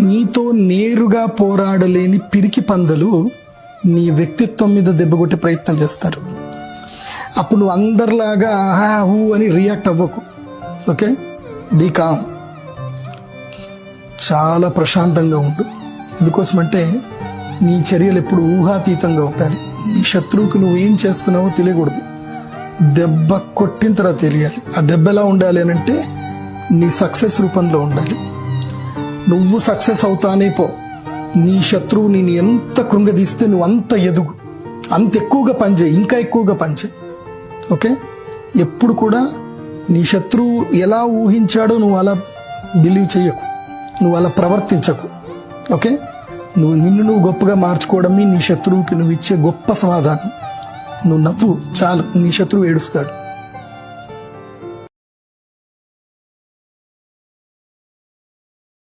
నీతో నేరుగా పోరాడలేని పిరికి పందలు నీ వ్యక్తిత్వం మీద దెబ్బకొట్టే ప్రయత్నం చేస్తారు. అప్పుడు నువ్వు అందరిలాగా ఆహా హూ అని రియాక్ట్ అవ్వకు. ఓకే, బీ కామ్, చాలా ప్రశాంతంగా ఉండు. ఎందుకోసమంటే నీ చర్యలు ఎప్పుడు ఊహాతీతంగా ఉండాలి. నీ శత్రువుకి నువ్వు ఏం చేస్తున్నావో తెలియకూడదు. దెబ్బ కొట్టిన తర్వాత తెలియాలి. ఆ దెబ్బ ఎలా ఉండాలి అని అంటే నీ సక్సెస్ రూపంలో ఉండాలి. నువ్వు సక్సెస్ అవుతానే పో. నీ శత్రువు నేను ఎంత కృంగదీస్తే నువ్వు అంత ఎదుగు, అంత ఎక్కువగా పనిచేయి, ఇంకా ఎక్కువగా పనిచేయి. ఓకే, ఎప్పుడు కూడా నీ శత్రువు ఎలా ఊహించాడో నువ్వు అలా బిలీవ్ చెయ్యకు, నువ్వు అలా ప్రవర్తించకు. ఓకే, నిన్ను గొప్పగా మార్చుకోవడమే నీ శత్రువుకి నువ్వు ఇచ్చే గొప్ప సమాధానం. నువ్వు నవ్వు చాలు, నీ శత్రువు ఏడుస్తాడు.